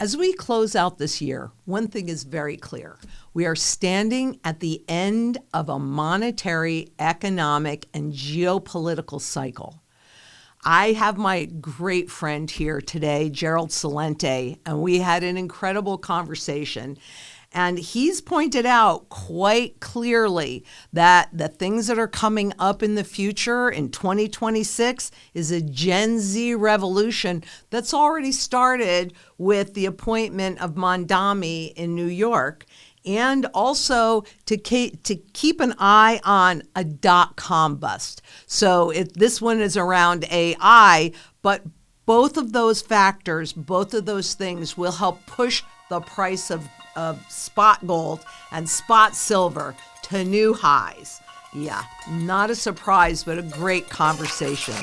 As we close out this year, one thing is very clear. We are standing at the end of a monetary, economic, and geopolitical cycle. I have my great friend here today, Gerald Celente, and we had an incredible conversation. And he's pointed out quite clearly that the things that are coming up in the future in 2026 is a Gen Z revolution that's already started with the appointment of Mondami in New York, and also to keep an eye on a dot-com bust. So this one is around AI, but both of those factors, both of those things will help push the price of spot gold and spot silver to new highs. Yeah, not a surprise, but a great conversation.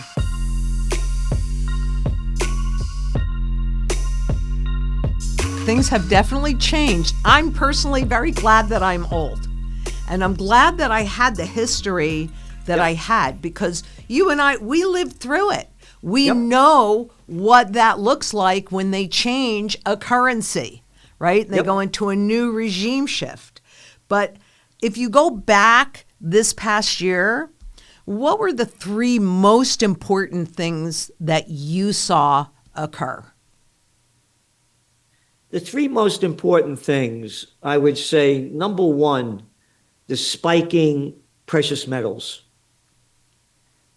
Things have definitely changed. I'm personally very glad that I'm old. And I'm glad that I had the history that I had, because you and I, we lived through it. We know what that looks like when they change a currency, right? They go into a new regime shift. But if you go back this past year, what were the three most important things that you saw occur? The three most important things, I would say, number one, the spiking precious metals.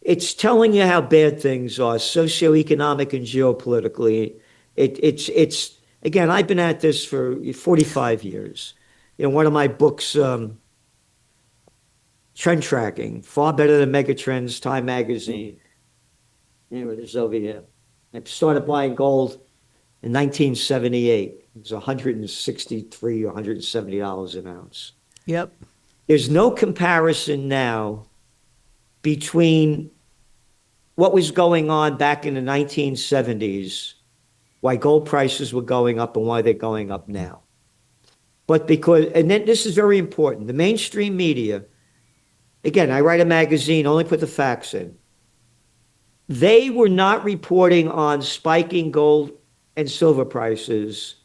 It's telling you how bad things are, socioeconomic and geopolitically. It's again, I've been at this for 45 years. In one of my books, Trend Tracking, far better than Megatrends, Time Magazine. Here it is over here. I started buying gold in 1978. It was $163 or $170 an ounce. Yep. There's no comparison now between what was going on back in the 1970s, why gold prices were going up and why they're going up now. But because, and then this is very important, the mainstream media, again, I write a magazine, only put the facts in. They were not reporting on spiking gold and silver prices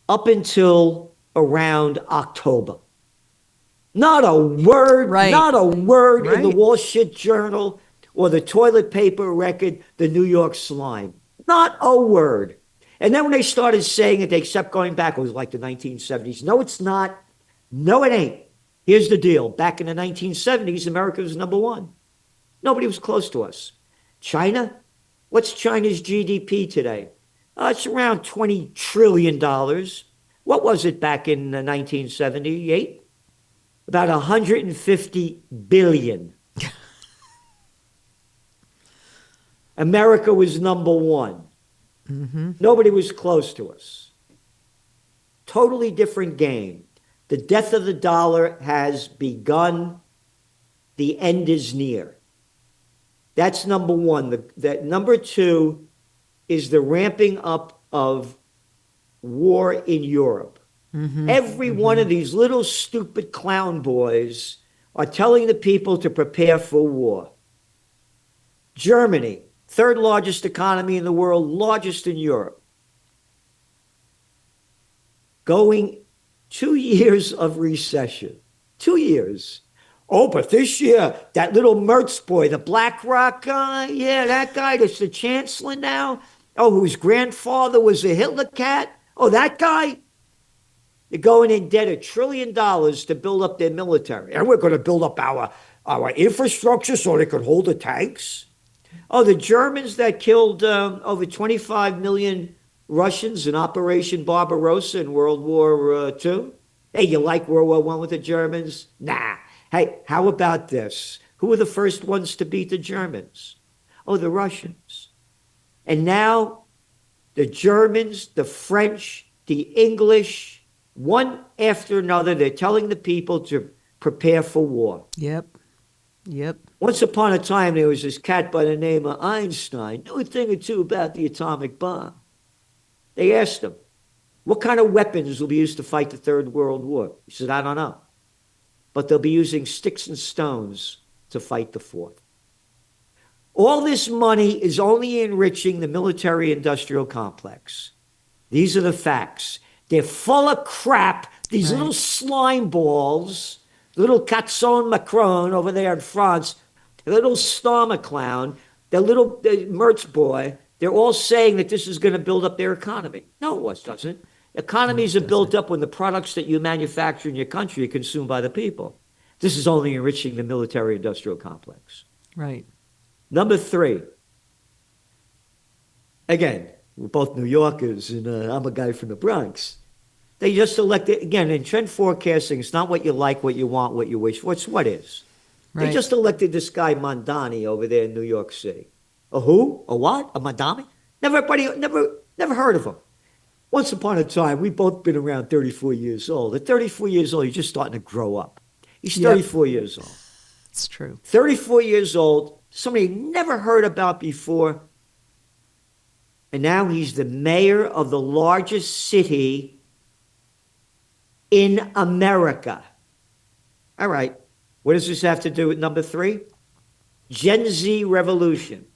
up until around October. Not a word, not a word in the Wall Street Journal or the toilet paper record, the New York Slime. Not a word. And then when they started saying it, they kept going back. It was like the 1970s. No, it's not. No, it ain't. Here's the deal. Back in the 1970s, America was number one. Nobody was close to us. China? What's China's GDP today? It's around $20 trillion. What was it back in 1978? About 150 billion. America was number one. Mm-hmm. Nobody was close to us. Totally different game. The death of the dollar has begun. The end is near. That's number one. Number two is the ramping up of war in Europe. Mm-hmm. Every one of these little stupid clown boys are telling the people to prepare for war. Germany, third largest economy in the world, largest in Europe. Going 2 years of recession. 2 years. Oh, but this year, that little Mertz boy, the BlackRock guy, yeah, that guy that's the chancellor now. Oh, whose grandfather was a Hitler cat. Oh, that guy. They're going in debt $1 trillion to build up their military. And we're going to build up our infrastructure so they could hold the tanks. Oh, the Germans that killed over 25 million Russians in Operation Barbarossa in World War II. Hey, you like World War I with the Germans? Nah. Hey, how about this? Who were the first ones to beat the Germans? Oh, the Russians. And now the Germans, the French, the English, one after another, they're telling the people to prepare for war. Yep. Once upon a time, there was this cat by the name of Einstein, knew a thing or two about the atomic bomb. They asked him, what kind of weapons will be used to fight the Third World War? He said, I don't know. But they'll be using sticks and stones to fight the fourth. All this money is only enriching the military-industrial complex. These are the facts. They're full of crap. These Right. little slime balls, little Catson Macron over there in France, little Starmer clown, the little Mertz boy, they're all saying that this is going to build up their economy. No, it doesn't. No, Economies it are built doesn't. up when the products that you manufacture in your country are consumed by the people. This is only enriching the military industrial complex. Right. Number three, again, we're both New Yorkers, and I'm a guy from the Bronx. They just elected, again, in trend forecasting, it's not what you like, what you want, what you wish for, it's what is. They Right. just elected this guy Mondani over there in New York City. A who? A what? A Mondani? Never heard of him. Once upon a time, we've both been around 34 years old. At 34 years old, you're just starting to grow up. He's Yep. 34 years old. It's true. 34 years old, somebody never heard about before. And now he's the mayor of the largest city in America. All right. What does this have to do with number three? Gen Z revolution.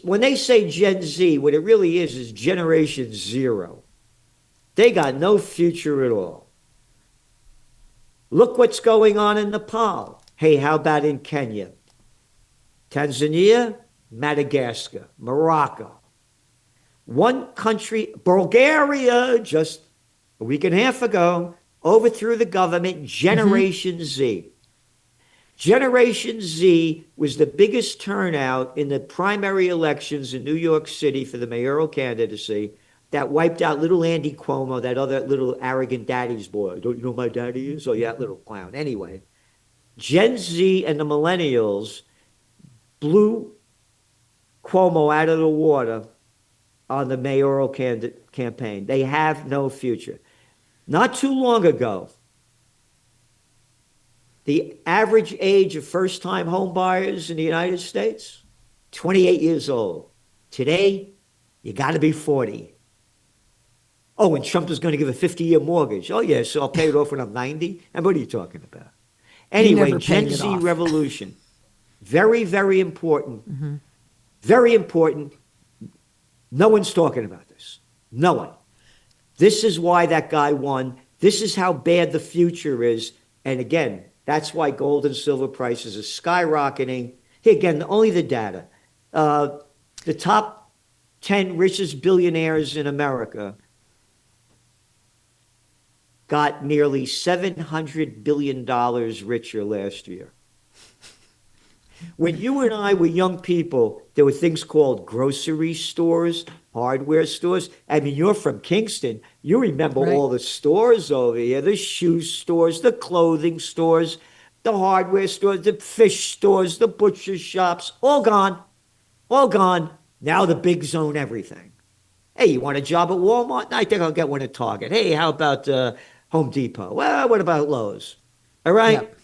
When they say Gen Z, what it really is Generation Zero. They got no future at all. Look what's going on in Nepal. Hey, how about in Kenya? Tanzania, Madagascar, Morocco. One country, Bulgaria, just a week and a half ago, overthrew the government, Generation Z. Generation Z was the biggest turnout in the primary elections in New York City for the mayoral candidacy that wiped out little Andy Cuomo, that other little arrogant daddy's boy. Don't you know who my daddy is? Oh, yeah, that little clown. Anyway, Gen Z and the millennials blew Cuomo out of the water on the mayoral campaign. They have no future. Not too long ago, the average age of first-time home buyers in the United States, 28 years old. Today, you got to be 40. Oh, and Trump is going to give a 50-year mortgage. Oh, yeah, so I'll pay it off when I'm 90? And what are you talking about? Anyway, never Gen paying it Z off. revolution. Very, very important. Very important. No one's talking about this. No one. This is why that guy won. This is how bad the future is. And again, that's why gold and silver prices are skyrocketing. Here again, only the data. The top 10 richest billionaires in America got nearly $700 billion richer last year. When you and I were young people, there were things called grocery stores, hardware stores. I mean, you're from Kingston. You remember Right. all the stores over here, the shoe stores, the clothing stores, the hardware stores, the fish stores, the butcher shops, all gone. All gone. Now the big zone everything. Hey, you want a job at Walmart? I think I'll get one at Target. Hey, how about Home Depot? Well, what about Lowe's? All right. Yep.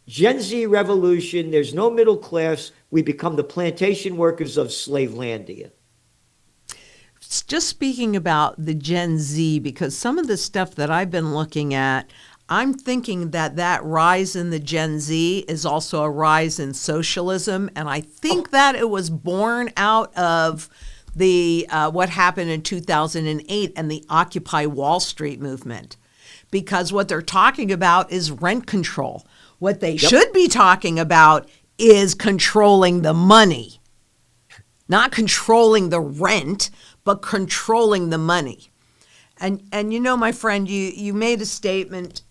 Gen Z revolution, there's no middle class. We become the plantation workers of Slavelandia. Just speaking about the Gen Z, because some of the stuff that I've been looking at, I'm thinking that that rise in the Gen Z is also a rise in socialism. And I think that it was born out of the what happened in 2008 and the Occupy Wall Street movement. Because what they're talking about is rent control. What they should be talking about is controlling the money, not controlling the rent, but controlling the money. And you know, my friend, you made a statement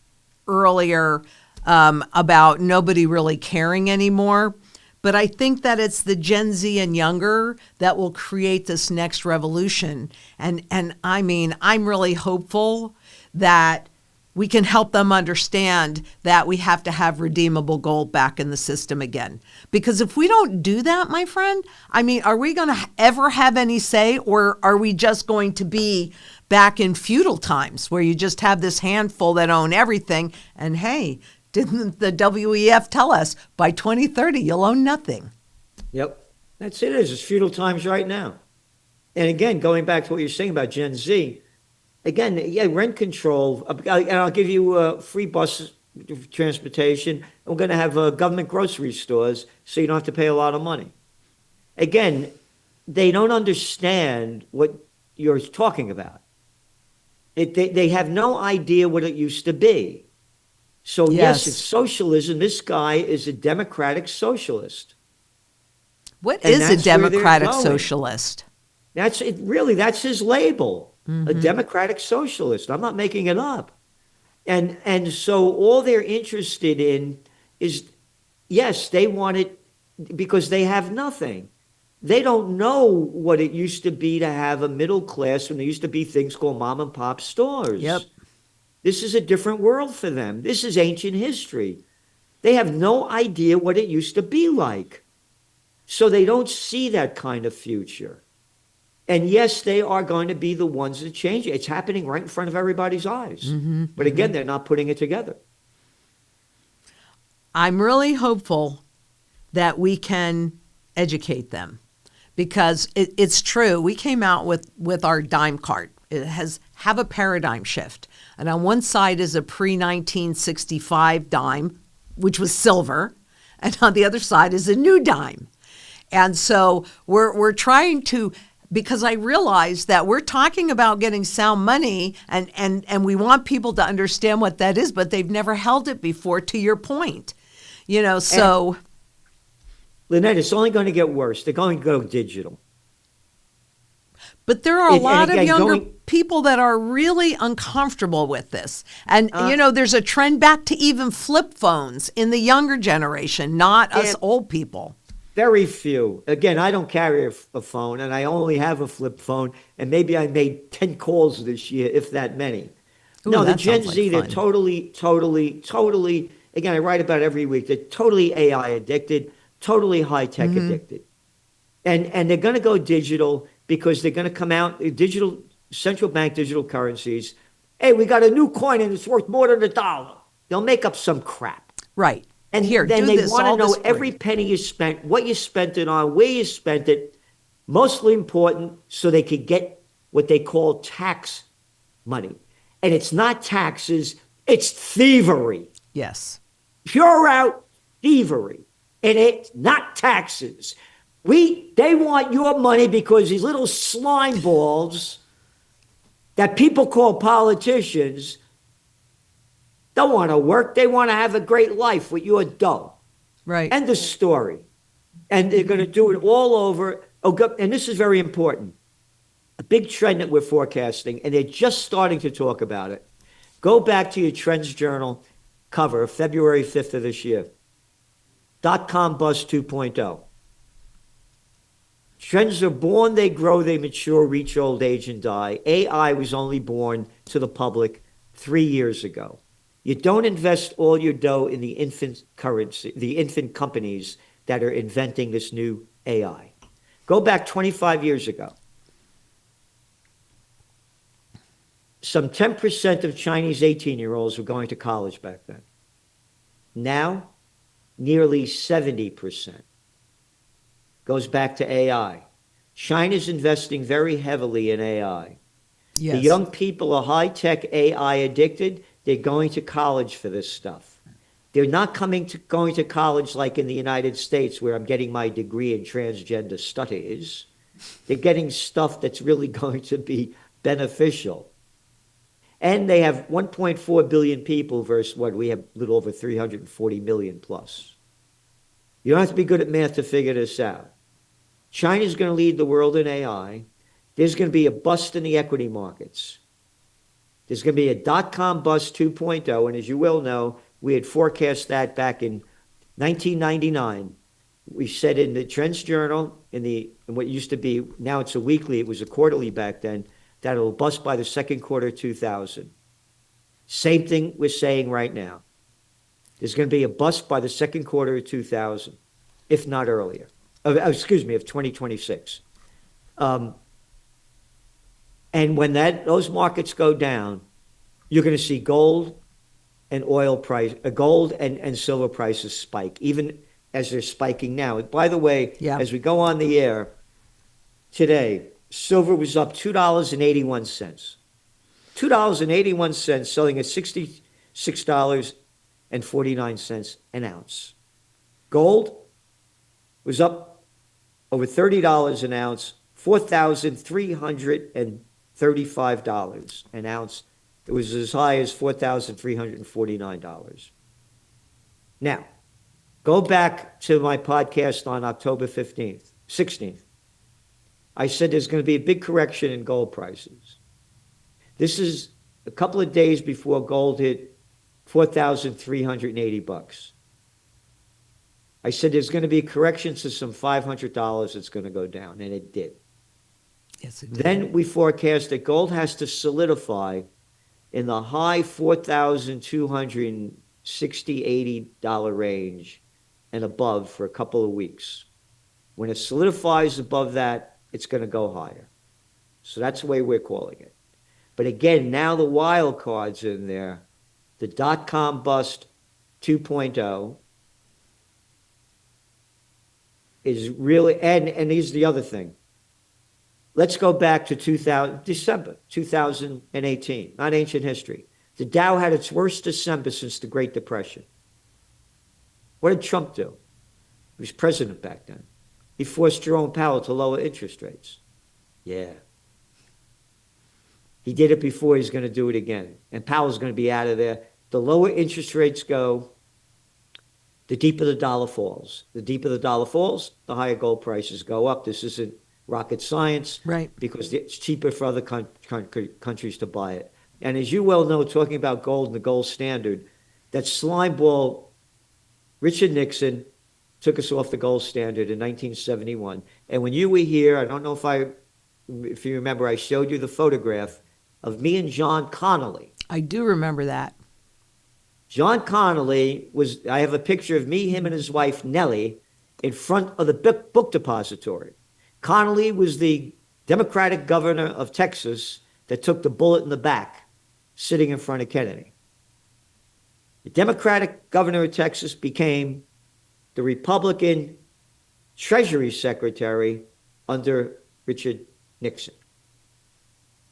earlier about nobody really caring anymore. But I think that it's the Gen Z and younger that will create this next revolution. And I mean, I'm really hopeful that we can help them understand that we have to have redeemable gold back in the system again. Because if we don't do that, my friend, I mean, are we going to ever have any say, or are we just going to be back in feudal times where you just have this handful that own everything? And hey, didn't the WEF tell us by 2030 you'll own nothing? Yep. That's it. It's feudal times right now. And again, going back to what you're saying about Gen Z, again, yeah, rent control, and I'll give you free bus transportation. We're going to have government grocery stores so you don't have to pay a lot of money. Again, they don't understand what you're talking about. They have no idea what it used to be. So yes, it's Yes. socialism. This guy is a democratic socialist, What and is a that's where they're democratic going. socialist? That's it. Really, that's his label, a Mm-hmm. democratic socialist. I'm not making it up. And so all they're interested in is, yes, they want it because they have nothing. They don't know what it used to be to have a middle class when there used to be things called mom and pop Yep. stores. This is a different world for them. This is ancient history. They have no idea what it used to be like. So they don't see that kind of future. And yes, they are going to be the ones that change it. It's happening right in front of everybody's eyes. Mm-hmm. But Mm-hmm. again, they're not putting it together. I'm really hopeful that we can educate them because it's true. We came out with our dime cart. It has have a paradigm shift. And on one side is a pre-1965 dime, which was silver, and on the other side is a new dime. And so we're trying to, because I realize that we're talking about getting sound money and we want people to understand what that is, but they've never held it before, to your point. So Lynette, it's only going to get worse. They're going to go digital. but there are a And lot of again, younger people that are really uncomfortable with this. And, there's a trend back to even flip phones in the younger generation, not us old people. Very few. Again, I don't carry a phone, and I only have a flip phone, and maybe I made 10 calls this year, if that many. Ooh, No, the that Gen sounds like Z, they're fun. totally, again, I write about it every week. They're totally AI addicted, totally high tech addicted. And they're going to go digital because they're going to come out, digital, central bank digital currencies. Hey, we got a new coin and it's worth more than $1. They'll make up some crap. Right. And Here, then do they this, want all to know this every free. penny you spent, what you spent it on, where you spent it, mostly important so they could get what they call tax money. And it's not taxes, it's thievery. Yes. Pure out thievery. And it's not taxes. They want your money because these little slime balls that people call politicians don't want to work. They want to have a great life with your dough. Right. End of story. And they're going to do it all over. And this is very important. A big trend that we're forecasting, and they're just starting to talk about it. Go back to your Trends Journal cover, February 5th of this year. .com bust 2.0. Trends are born, they grow, they mature, reach old age, and die. AI was only born to the public 3 years ago. You don't invest all your dough in the infant currency, the infant companies that are inventing this new AI. Go back 25 years ago. Some 10% of Chinese 18-year-olds were going to college back then. Now, nearly 70%. Goes back to AI. China's investing very heavily in AI. Yes. The young people are high-tech AI addicted. They're going to college for this stuff. They're not going to college like in the United States where I'm getting my degree in transgender studies. They're getting stuff that's really going to be beneficial. And they have 1.4 billion people versus what we have, a little over 340 million plus. You don't have to be good at math to figure this out. China's going to lead the world in AI. There's going to be a bust in the equity markets. There's going to be a .com bust 2.0, and as you well know, we had forecast that back in 1999. We said in the Trends Journal, in what used to be, now it's a weekly, it was a quarterly back then, that it'll bust by the second quarter of 2000. Same thing we're saying right now. There's going to be a bust by the second quarter of 2000, if not earlier. Of 2026. And when those markets go down, you're going to see gold and gold and silver prices spike, even as they're spiking now. By the way, as we go on the air today, silver was up $2.81. $2.81, selling at $66.49 an ounce. Gold was up over $30 an ounce, $4,335 an ounce. It was as high as $4,349. Now, go back to my podcast on October 15th, 16th. I said there's going to be a big correction in gold prices. This is a couple of days before gold hit $4,380. I said there's going to be a correction to some $500 it's going to go down, and it did. Yes, it did. Then we forecast that gold has to solidify in the high $4,260, $80 range and above for a couple of weeks. When it solidifies above that, it's going to go higher. So that's the way we're calling it. But again, now the wild cards in there, the dot-com bust 2.0 is really, and here's the other thing. Let's go back to December 2018, not ancient history. The Dow had its worst December since the Great Depression. What did Trump do? He was president back then. He forced Jerome Powell to lower interest rates. Yeah. He did it before, he's going to do it again. And Powell's going to be out of there. The lower interest rates go, the deeper the dollar falls. The deeper the dollar falls, the higher gold prices go up. This isn't rocket science. Right. Because it's cheaper for other countries to buy it. And as you well know, talking about gold and the gold standard, that slime ball, Richard Nixon, took us off the gold standard in 1971. And when you were here, I don't know if you remember, I showed you the photograph of me and John Connolly. I do remember that. John Connolly I have a picture of me, him, and his wife, Nellie, in front of the book depository. Connolly was the Democratic governor of Texas that took the bullet in the back, sitting in front of Kennedy. The Democratic governor of Texas became the Republican Treasury Secretary under Richard Nixon.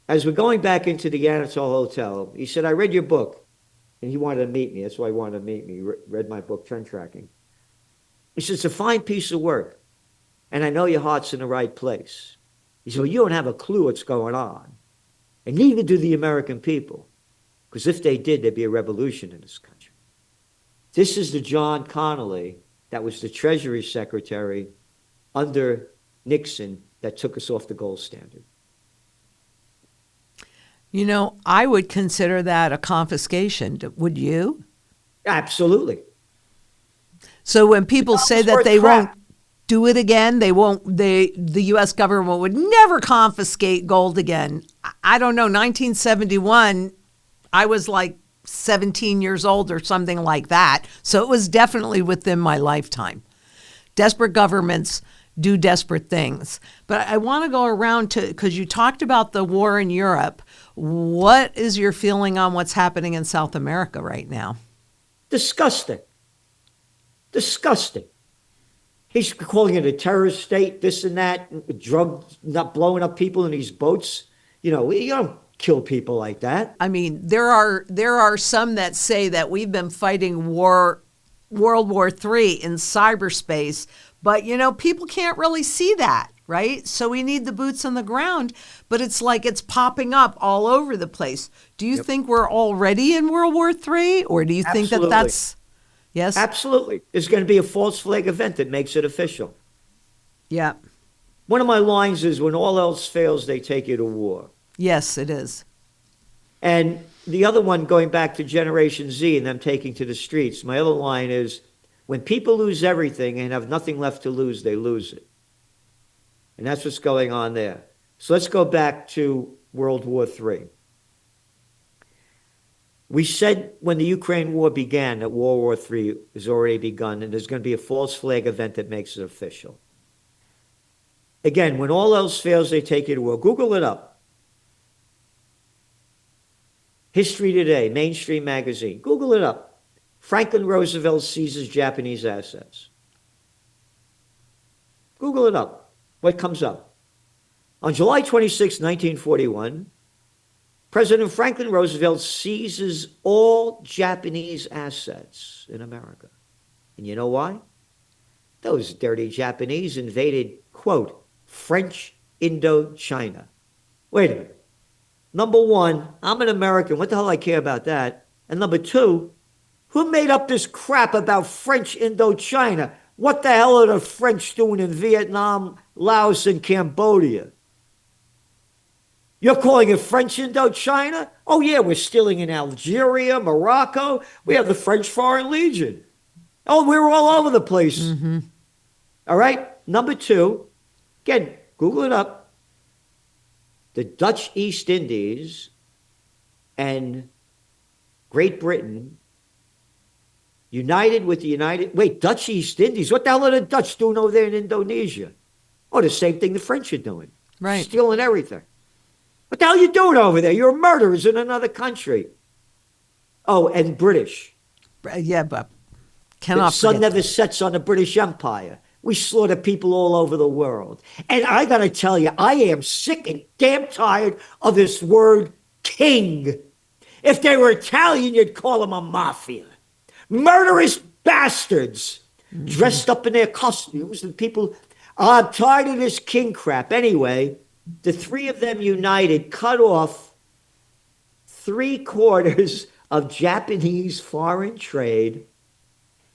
As we're going back into the Anatole Hotel, he said, I read your book. And he wanted to meet me. That's why he wanted to meet me. Read my book, Trend Tracking. He said, it's a fine piece of work. And I know your heart's in the right place. He said, well, you don't have a clue what's going on. And neither do the American people. Because if they did, there'd be a revolution in this country. This is the John Connolly that was the Treasury Secretary under Nixon that took us off the gold standard. You know, I would consider that a confiscation. Would you? Absolutely. So when people say that they won't do it again, the U.S. government would never confiscate gold again. I don't know, 1971, I was like 17 years old or something like that. So it was definitely within my lifetime. Desperate governments do desperate things. But I want to go around to, because you talked about the war in Europe. What is your feeling on what's happening in South America right now? Disgusting. Disgusting. He's calling it a terrorist state, this and that, drugs, not blowing up people in these boats. You know, you don't kill people like that. I mean, there are some that say that we've been fighting World War III in cyberspace, but, you know, people can't really see that, right? So we need the boots on the ground, but it's like it's popping up all over the place. Do you think we're already in World War III, or do you think that that's... Yes? Absolutely. There's going to be a false flag event that makes it official. Yeah. One of my lines is, when all else fails, they take you to war. Yes, it is. And the other one, going back to Generation Z and them taking to the streets, my other line is, when people lose everything and have nothing left to lose, they lose it. And that's what's going on there. So let's go back to World War III. We said when the Ukraine war began that World War III has already begun, and there's going to be a false flag event that makes it official. Again, when all else fails, they take you to war. Google it up. History Today, mainstream magazine. Google it up. Franklin Roosevelt seizes Japanese assets. Google it up. What comes up? On July 26, 1941, President Franklin Roosevelt seizes all Japanese assets in America. And you know why? Those dirty Japanese invaded, quote, French Indochina. Wait a minute. Number one, I'm an American. What the hell I care about that? And number two, who made up this crap about French Indochina? What the hell are the French doing in Vietnam, Laos, and Cambodia? You're calling it French Indochina? Oh, yeah, we're stealing in Algeria, Morocco. We have the French Foreign Legion. Oh, we're all over the place. Mm-hmm. All right. Number two, again, Google it up. The Dutch East Indies and Great Britain united with the Dutch East Indies. What the hell are the Dutch doing over there in Indonesia? Oh, the same thing the French are doing. Right. Stealing everything. What the hell are you doing over there? You're murderers in another country. Oh, and British. Yeah, but cannot The sun forget never that. sets on the British Empire. We slaughter people all over the world. And I got to tell you, I am sick and damn tired of this word king. If they were Italian, you'd call them a mafia. Murderous bastards dressed up in their costumes and people. I'm tired of this king crap. Anyway, the three of them united cut off 3/4 of Japanese foreign trade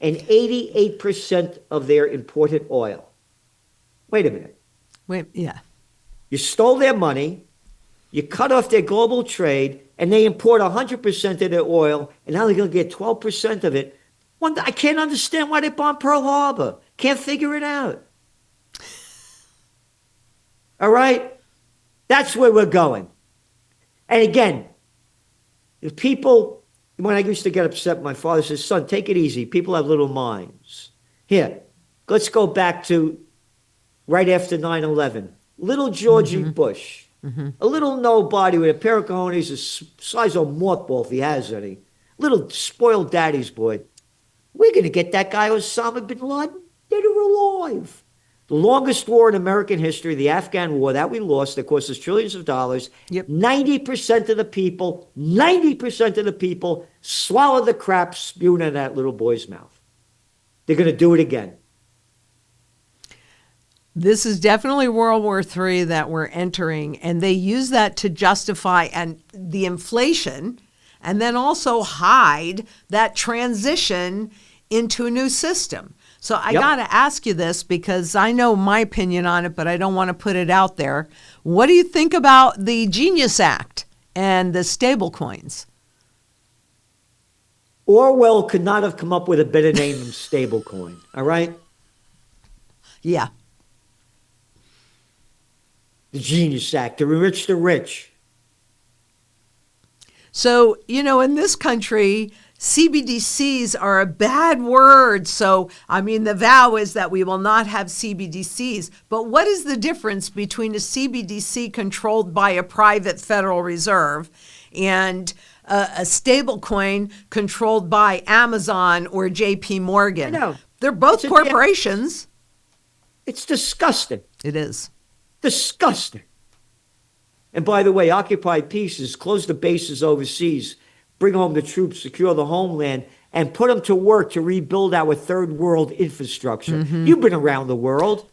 and 88% of their imported oil. Wait a minute. Wait, yeah. You stole their money, you cut off their global trade, and they import 100% of their oil, and now they're going to get 12% of it. I can't understand why they bombed Pearl Harbor. Can't figure it out. All right? That's where we're going. And again, if people, when I used to get upset, my father says, son, take it easy. People have little minds. Here, let's go back to right after 9/11. Little Georgie Bush, a little nobody with a pair of cojones the size of a mothball if he has any. Little spoiled daddy's boy. We're going to get that guy Osama bin Laden dead or alive. The longest war in American history, the Afghan war that we lost, that cost us trillions of dollars. Yep. 90% of the people swallow the crap spewed in that little boy's mouth. They're going to do it again. This is definitely World War III that we're entering, and they use that to justify and the inflation, and then also hide that transition into a new system. So I got to ask you this because I know my opinion on it, but I don't want to put it out there. What do you think about the Genius Act and the stable coins? Orwell could not have come up with a better name than stablecoin. All right? Yeah. The Genius Act, to enrich the rich. So, in this country, CBDCs are a bad word. So, the vow is that we will not have CBDCs. But what is the difference between a CBDC controlled by a private Federal Reserve and a stable coin controlled by Amazon or JP Morgan? I know. They're both corporations. It's disgusting. It is. Disgusting. And by the way, occupy pieces, close the bases overseas, bring home the troops, secure the homeland, and put them to work to rebuild our third world infrastructure. You've been around the world.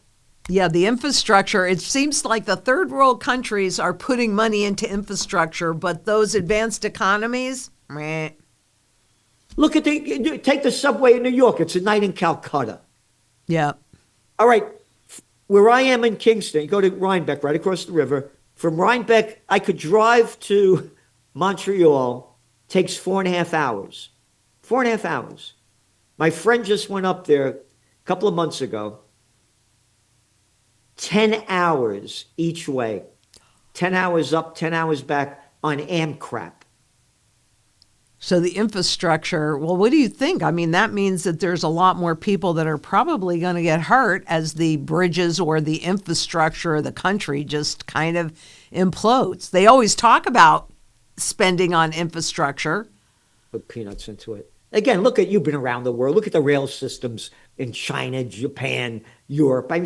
Yeah, the infrastructure, it seems like the third world countries are putting money into infrastructure, but those advanced economies, meh. Look at take the subway in New York. It's a night in Calcutta. Yeah. All right. Where I am in Kingston, you go to Rhinebeck, right across the river. From Rhinebeck, I could drive to Montreal. Takes 4.5 hours. 4.5 hours. My friend just went up there a couple of months ago. 10 hours each way. 10 hours up, 10 hours back on Amtrak. So the infrastructure, well, what do you think? That means that there's a lot more people that are probably going to get hurt as the bridges or the infrastructure of the country just kind of implodes. They always talk about spending on infrastructure. Put peanuts into it. Again, look at, you've been around the world. Look at the rail systems in China, Japan, Europe. I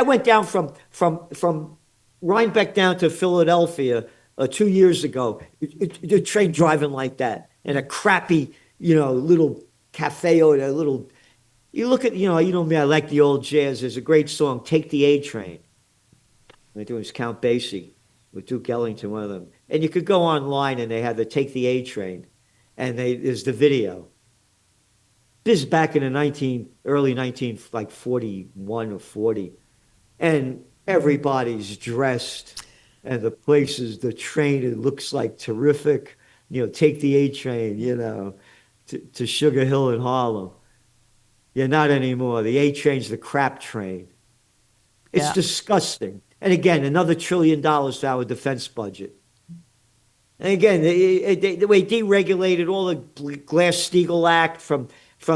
went down from Rhinebeck down to Philadelphia 2 years ago. The train driving like that in a crappy, little cafe or a little. You look at, me. I like the old jazz. There's a great song, "Take the A Train." I think it was Count Basie with Duke Ellington, one of them. And you could go online and they had to take the A train, and there's the video. This is back in the early 19, like 41 or 40. And everybody's dressed, and the train, it looks like terrific. Take the A train, to Sugar Hill in Harlem. Yeah, not anymore. The A train's the crap train. It's Yeah. disgusting. And again, another $1 trillion to our defense budget. And again, the way deregulated all the Glass-Steagall Act from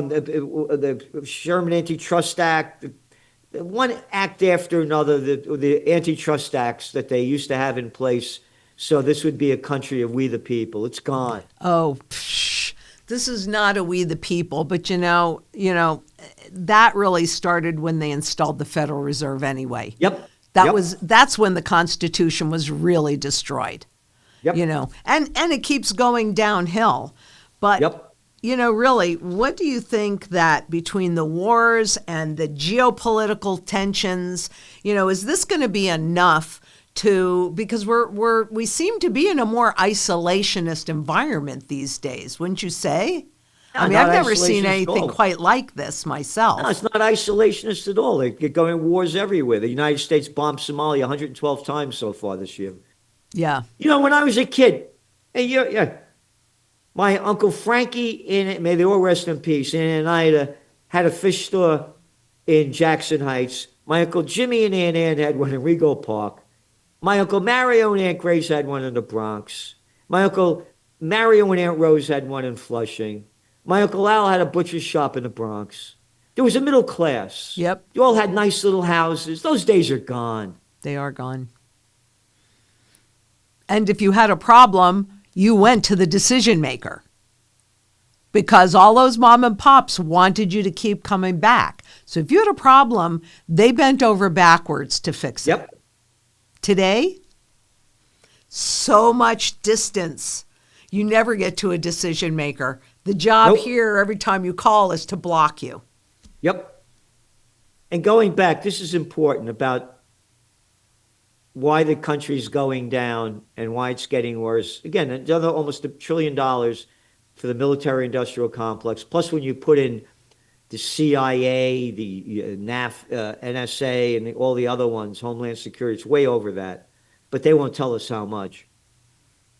the Sherman Antitrust Act, one act after another, the antitrust acts that they used to have in place. So this would be a country of we the people. It's gone. Oh, this is not a we the people, but that really started when they installed the Federal Reserve anyway. Yep. That's when the Constitution was really destroyed. Yep. And it keeps going downhill. But Yep. Really, what do you think that between the wars and the geopolitical tensions, is this going to be enough because we seem to be in a more isolationist environment these days, wouldn't you say? No, I mean, not I've never seen isolationist at anything all. quite like this myself. No, it's not isolationist at all. They're going wars everywhere. The United States bombed Somalia 112 times so far this year. Yeah. When I was a kid, and my Uncle Frankie, may they all rest in peace, and Ida had a fish store in Jackson Heights. My Uncle Jimmy and Aunt Ann had one in Rego Park. My Uncle Mario and Aunt Grace had one in the Bronx. My Uncle Mario and Aunt Rose had one in Flushing. My Uncle Al had a butcher's shop in the Bronx. There was a middle class. Yep. You all had nice little houses. Those days are gone. They are gone. And if you had a problem, you went to the decision maker because all those mom and pops wanted you to keep coming back. So if you had a problem, they bent over backwards to fix it. Yep. Today, so much distance. You never get to a decision maker. The job Nope. here, every time you call, is to block you. Yep. And going back, this is important about why the country's going down and why it's getting worse. Again, another almost $1 trillion for the military-industrial complex. Plus, when you put in the CIA, the NSA, and all the other ones, Homeland Security, it's way over that. But they won't tell us how much.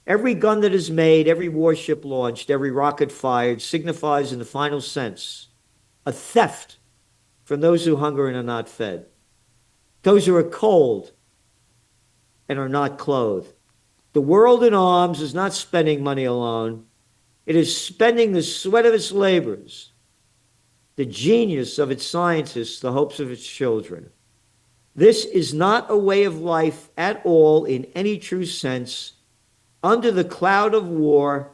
Every gun that is made, every warship launched, every rocket fired signifies in the final sense a theft from those who hunger and are not fed, those who are cold and are not clothed. The world in arms is not spending money alone. It is spending the sweat of its labors, the genius of its scientists, the hopes of its children. This is not a way of life at all in any true sense. Under the cloud of war,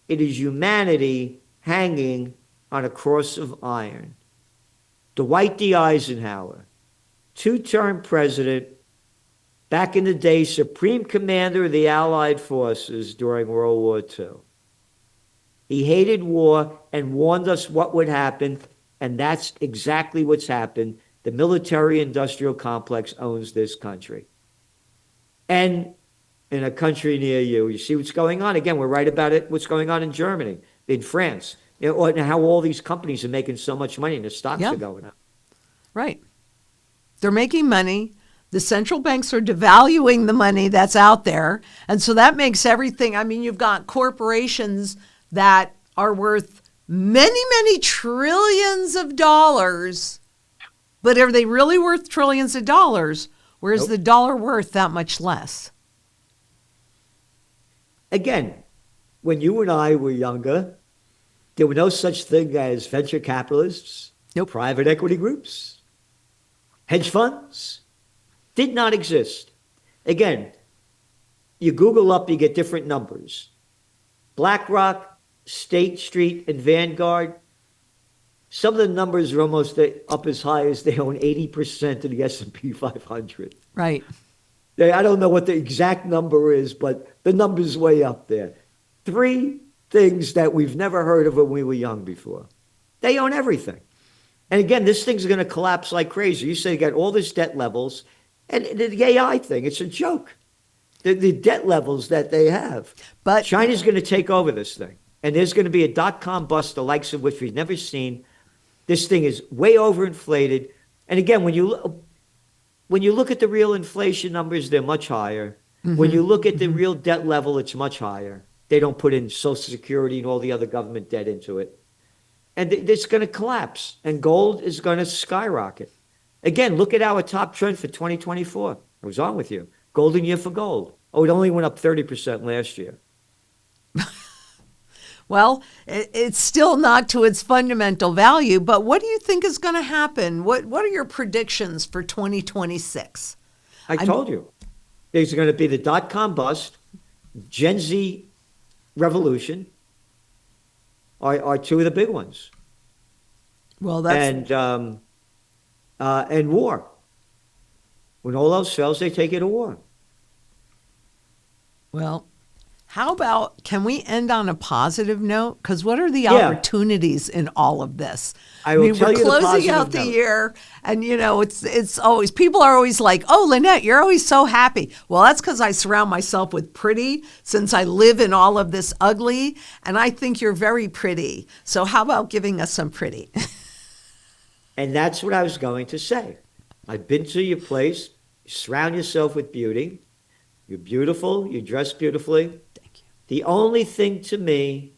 it is humanity hanging on a cross of iron. Dwight D. Eisenhower, two-term president, back in the day, supreme commander of the Allied forces during World War II. He hated war and warned us what would happen, and that's exactly what's happened. The military-industrial complex owns this country. And in a country near you, you see what's going on. Again, we're right about it, what's going on in Germany, in France. And how all these companies are making so much money and the stocks are going up. Right. They're making money. The central banks are devaluing the money that's out there. And so that makes everything. I mean, you've got corporations that are worth many, many trillions of dollars. But are they really worth trillions of dollars? Or is Nope. the dollar worth that much less? Again, when you and I were younger, there were no such thing as venture capitalists, Nope. private equity groups, hedge funds. Did not exist. Again, you Google up, you get different numbers. BlackRock, State Street, and Vanguard. Some of the numbers are almost up as high as they own 80% of the S&P 500. Right. I don't know what the exact number is, but the number's way up there. Three things that we've never heard of when we were young before. They own everything. And again, this thing's going to collapse like crazy. You say you got all this debt levels, And the AI thing, it's a joke. The debt levels that they have. But China's going to take over this thing. And there's going to be a dot-com bust, the likes of which we've never seen. This thing is way overinflated. And again, when you look at the real inflation numbers, they're much higher. When you look at the real debt level, it's much higher. They don't put in Social Security and all the other government debt into it. And it's going to collapse. And gold is going to skyrocket. Again, look at our top trend for 2024. I was on with you. Golden year for gold. Oh, it only went up 30% last year. Well, it's still not to its fundamental value, but what do you think is going to happen? What are your predictions for 2026? I told you. There's going to be the dot-com bust, Gen Z revolution are two of the big ones. Well, that's... And war. When all else fails, they take it to war. Well, how about, can we end on a positive note? Because what are the opportunities in all of this? I mean, we're closing out the year, and it's always, people are always like, oh, Lynette, you're always so happy. Well, that's because I surround myself with pretty, since I live in all of this ugly, and I think you're very pretty. So how about giving us some pretty? And that's what I was going to say. I've been to your place. You surround yourself with beauty. You're beautiful. You dress beautifully. Thank you. The only thing to me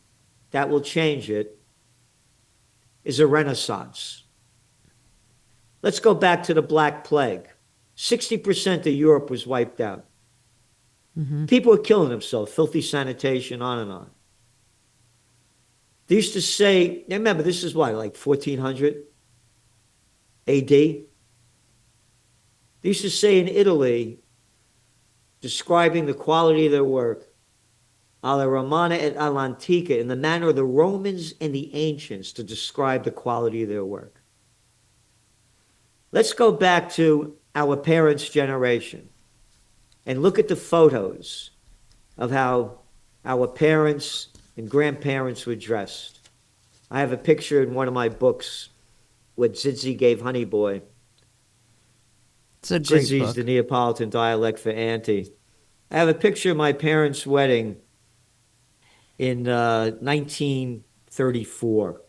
that will change it is a renaissance. Let's go back to the Black Plague. 60% of Europe was wiped out. People were killing themselves, filthy sanitation, on and on. They used to say, remember, this is what, like 1400 AD? They used to say in Italy, describing the quality of their work, alla Romana et all'antica, in the manner of the Romans and the ancients, to describe the quality of their work. Let's go back to our parents' generation and look at the photos of how our parents and grandparents were dressed. I have a picture in one of my books, what Zizzy gave Honey Boy. It's a great Zizzy's book. the Neapolitan dialect for auntie. I have a picture of my parents' wedding in 1934.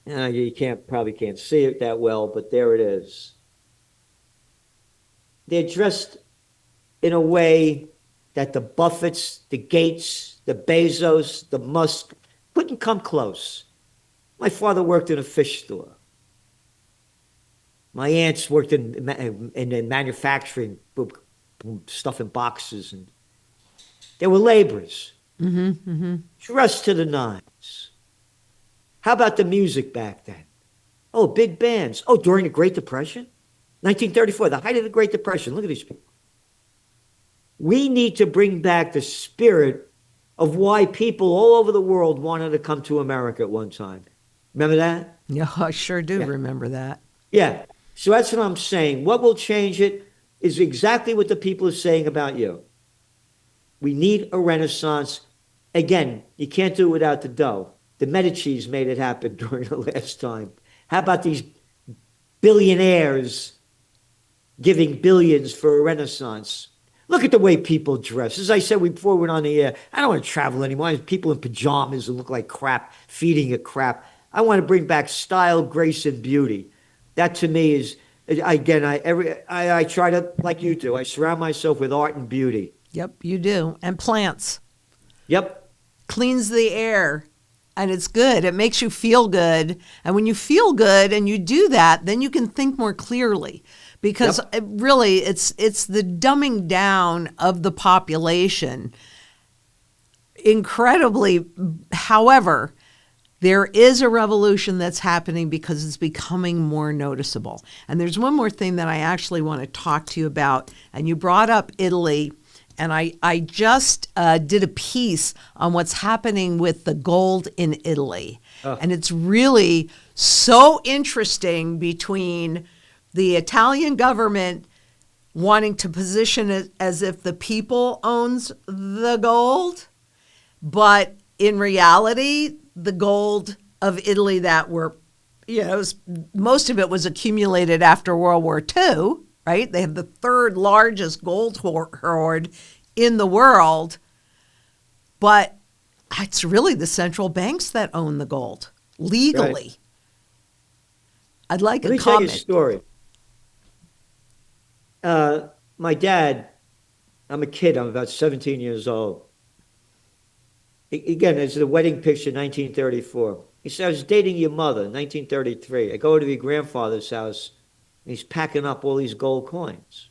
You probably can't see it that well, but there it is. They're dressed in a way that the Buffetts, the Gates, the Bezos, the Musk couldn't come close. My father worked in a fish store. My aunts worked in manufacturing, stuff in boxes, and they were laborers, dressed to the nines. How about the music back then? Oh, big bands. Oh, during the Great Depression? 1934, the height of the Great Depression. Look at these people. We need to bring back the spirit of why people all over the world wanted to come to America at one time. Remember that? Yeah, I sure do remember that. Yeah. So that's what I'm saying. What will change it is exactly what the people are saying about you. We need a renaissance. Again, you can't do it without the dough. The Medicis made it happen during the last time. How about these billionaires giving billions for a renaissance? Look at the way people dress. As I said before we went on the air, I don't want to travel anymore. I have people in pajamas who look like crap, feeding a crap. I want to bring back style, grace, and beauty. That to me is, again, I try to, like you do, I surround myself with art and beauty. Yep, you do. And plants. Yep. Cleans the air. And it's good. It makes you feel good. And when you feel good and you do that, then you can think more clearly. Because really, it's the dumbing down of the population. Incredibly, however, there is a revolution that's happening because it's becoming more noticeable. And there's one more thing that I actually want to talk to you about. And you brought up Italy. And I just did a piece on what's happening with the gold in Italy. And it's really so interesting between the Italian government wanting to position it as if the people owns the gold, but in reality, the gold of Italy that were, most of it was accumulated after World War II. right? They have the third largest gold hoard in the world, but it's really the central banks that own the gold legally. Right. I'd like Let a me tell you comment. a story. My dad, I'm a kid, I'm about 17 years old. Again, it's the wedding picture, 1934. He said, I was dating your mother, 1933. I go to your grandfather's house, and he's packing up all these gold coins.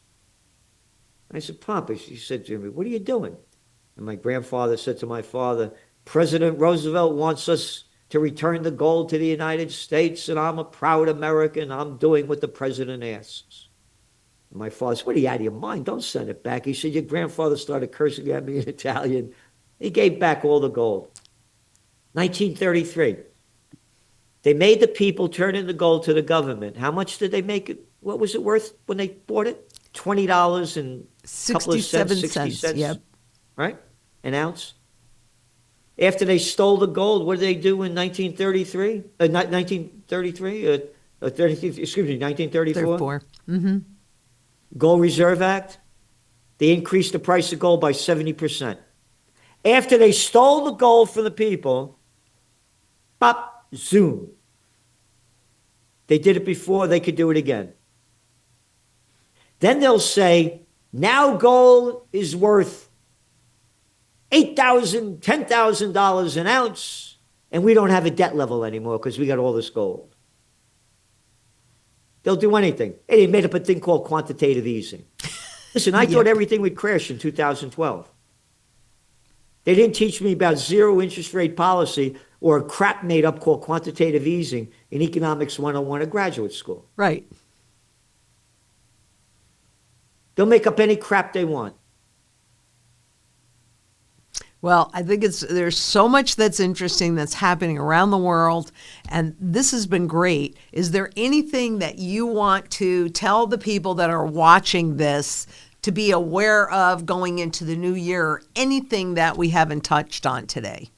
I said, Papa, she said to me, what are you doing? And my grandfather said to my father, President Roosevelt wants us to return the gold to the United States, and I'm a proud American. I'm doing what the president asks. And my father said, what are you out of your mind? Don't send it back. He said, your grandfather started cursing at me in Italian. He gave back all the gold. 1933. They made the people turn in the gold to the government. How much did they make it? What was it worth when they bought it? $20 and a couple of cents, 60 cents. Yep. Right? An ounce. After they stole the gold, what did they do in 1933? 1934? 34. Mm-hmm. Gold Reserve Act. They increased the price of gold by 70%. After they stole the gold from the people, pop, zoom. They did it before, they could do it again. Then they'll say, now gold is worth $8,000, $10,000 an ounce, and we don't have a debt level anymore because we got all this gold. They'll do anything. Hey, they made up a thing called quantitative easing. Listen, I thought everything would crash in 2012. They didn't teach me about zero interest rate policy or a crap made up called quantitative easing in Economics 101 at graduate school. Right. They'll make up any crap they want. Well, I think there's so much that's interesting that's happening around the world, and this has been great. Is there anything that you want to tell the people that are watching this to be aware of going into the new year? Anything that we haven't touched on today?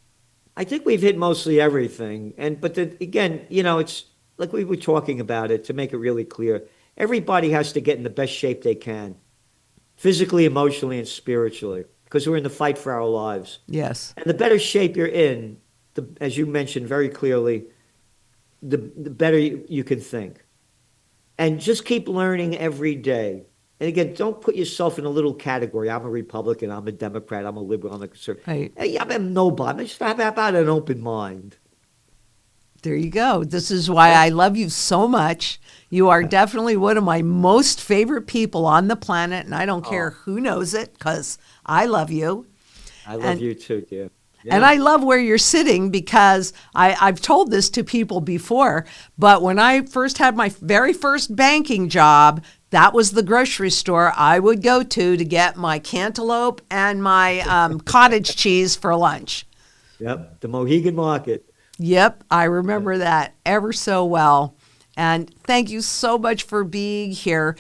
I think we've hit mostly everything. But again, it's like we were talking about it, to make it really clear. Everybody has to get in the best shape they can, physically, emotionally, and spiritually, because we're in the fight for our lives. Yes. And the better shape you're in, as you mentioned very clearly, the better you can think. And just keep learning every day. And again, don't put yourself in a little category. I'm a Republican, I'm a Democrat, I'm a liberal, I'm a conservative. Right. Hey, I'm nobody. Just have about an open mind. There you go. This is why I love you so much. You are definitely one of my most favorite people on the planet, and I don't care who knows it, because I love you. I love you too, dear. Yeah. And I love where you're sitting, because I've told this to people before, but when I first had my very first banking job, that was the grocery store I would go to get my cantaloupe and my cottage cheese for lunch. Yep, the Mohegan Market. Yep, I remember that ever so well. And thank you so much for being here.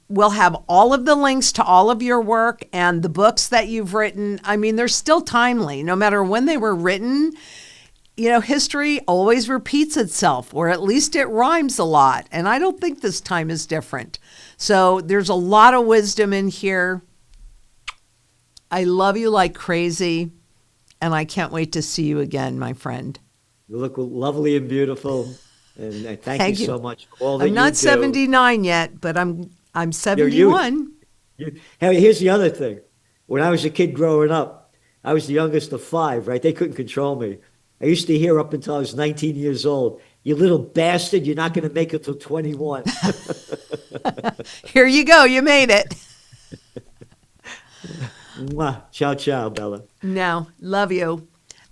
We'll have all of the links to all of your work and the books that you've written. I mean, they're still timely, no matter when they were written. History always repeats itself, or at least it rhymes a lot. And I don't think this time is different. So there's a lot of wisdom in here. I love you like crazy. And I can't wait to see you again, my friend. You look lovely and beautiful. And thank you so much for all that I'm not do. 79 yet, but I'm 71. Hey, here's the other thing. When I was a kid growing up, I was the youngest of 5, right? They couldn't control me. I used to hear up until I was 19 years old, you little bastard, you're not going to make it till 21. Here you go. You made it. Mwah. Ciao, ciao, Bella. No, love you.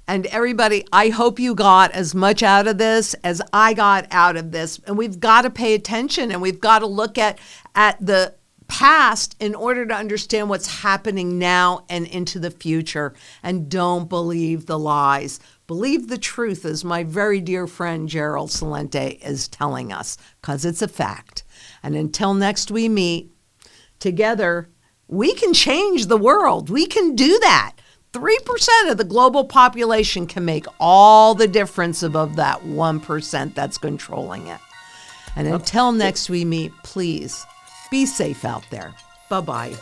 And everybody, I hope you got as much out of this as I got out of this. And we've got to pay attention, and we've got to look at the past in order to understand what's happening now and into the future. And don't believe the lies. Believe the truth, as my very dear friend Gerald Celente is telling us, because it's a fact. And until next we meet, together, we can change the world. We can do that. 3% of the global population can make all the difference above that 1% that's controlling it. And until next we meet, please Be safe out there. Bye-bye.